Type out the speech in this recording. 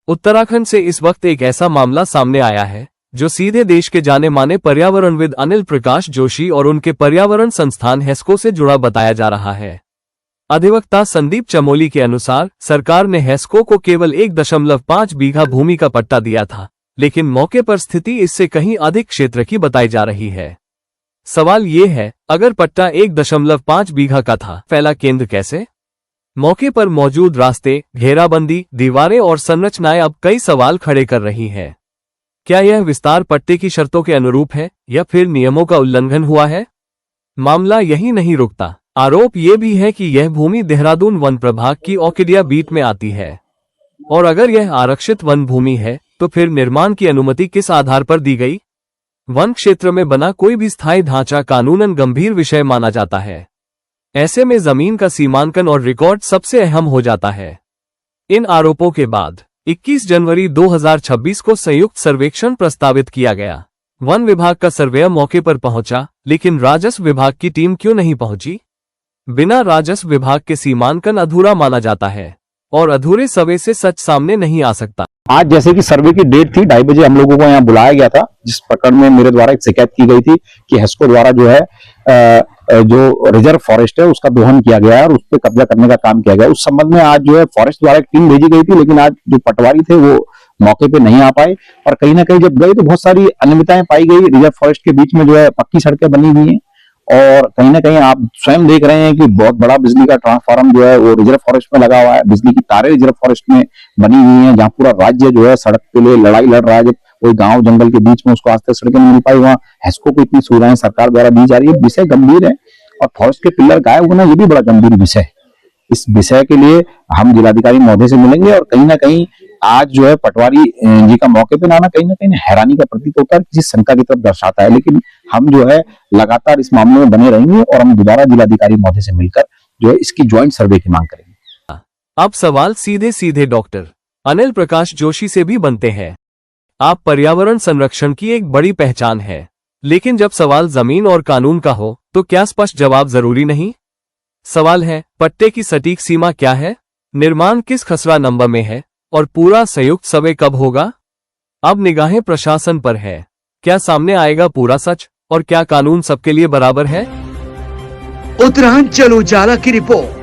उत्तराखंड से इस वक्त एक ऐसा मामला सामने आया है जो सीधे देश के जाने माने पर्यावरणविद अनिल प्रकाश जोशी और उनके पर्यावरण संस्थान हेस्को से जुड़ा बताया जा रहा है। अधिवक्ता संदीप चमोली के अनुसार सरकार ने हेस्को को केवल 1.5 बीघा भूमि का पट्टा दिया था, लेकिन मौके पर स्थिति इससे कहीं अधिक क्षेत्र की बताई जा रही है। सवाल ये है, अगर पट्टा 1.5 बीघा का था, फैला केंद्र कैसे? मौके पर मौजूद रास्ते, घेराबंदी, दीवारें और संरचनाएं अब कई सवाल खड़े कर रही हैं। क्या यह विस्तार पट्टे की शर्तों के अनुरूप है या फिर नियमों का उल्लंघन हुआ है? मामला यही नहीं रुकता। आरोप ये भी है कि यह भूमि देहरादून वन प्रभाग की औकिडिया बीट में आती है, और अगर यह आरक्षित वन भूमि है तो फिर निर्माण की अनुमति किस आधार पर दी गई? वन क्षेत्र में बना कोई भी स्थायी ढांचा कानूनन गंभीर विषय माना जाता है। ऐसे में जमीन का सीमांकन और रिकॉर्ड सबसे अहम हो जाता है। इन आरोपों के बाद 21 जनवरी 2026 को संयुक्त सर्वेक्षण प्रस्तावित किया गया। वन विभाग का सर्वेयर मौके पर पहुंचा, लेकिन राजस्व विभाग की टीम क्यों नहीं पहुंची? बिना राजस्व विभाग के सीमांकन अधूरा माना जाता है और अधूरे सर्वे से सच सामने नहीं आ सकता। आज जैसे कि सर्वे की डेट थी, 2:30 बजे हम लोगों को यहाँ बुलाया गया था, जिस प्रकरण में मेरे द्वारा एक शिकायत की गई थी कि हेस्को द्वारा जो है जो रिजर्व फॉरेस्ट है उसका दोहन किया गया है और उस पर कब्जा करने का काम किया गया। उस संबंध में आज जो है फॉरेस्ट द्वारा एक टीम भेजी गई थी, लेकिन आज जो पटवारी थे वो मौके पे नहीं आ पाए और कहीं ना कहीं जब गए तो बहुत सारी अनियमितताएं पाई गई। रिजर्व फॉरेस्ट के बीच में जो है पक्की सड़कें बनी हुई हैं और कहीं ना कहीं आप स्वयं देख रहे हैं कि बहुत बड़ा बिजली का ट्रांसफार्मर जो है वो रिजर्व फॉरेस्ट में लगा हुआ है। बिजली की तारें रिजर्व फॉरेस्ट में बनी हुई हैं, जहां पूरा राज्य जो है सड़क के लिए लड़ाई लड़ रहा है। जब कोई गांव जंगल के बीच में उसको आज तक सड़कें नहीं मिल पाई, वहां हेस्को को इतनी सुविधाएं सरकार द्वारा दी जा रही है। विषय गंभीर है और फॉरेस्ट के पिलर गायब होना ये भी बड़ा गंभीर विषय है। इस विषय के लिए हम जिलाधिकारी महोदय से मिलेंगे और कहीं ना कहीं आज जो है पटवारी जी का मौके पे ना कहीं ना कहीं हैरानी का प्रतीक होता है, किसी शंका की तरफ दर्शाता है। लेकिन हम जो है लगातार इस मामले में बने रहेंगे और हम दोबारा जिलाधिकारी महोदय से मिलकर जो है इसकी ज्वाइंट सर्वे की मांग करेंगे। अब सवाल सीधे सीधे डॉक्टर अनिल प्रकाश जोशी से भी बनते हैं। आप पर्यावरण संरक्षण की एक बड़ी पहचान है, लेकिन जब सवाल जमीन और कानून का हो तो क्या स्पष्ट जवाब जरूरी नहीं? सवाल है, पट्टे की सटीक सीमा क्या है, निर्माण किस खसरा नंबर में है और पूरा संयुक्त सर्वे कब होगा? अब निगाहें प्रशासन पर है। क्या सामने आएगा पूरा सच और क्या कानून सबके लिए बराबर है? उत्तरांचल उजाला की रिपोर्ट।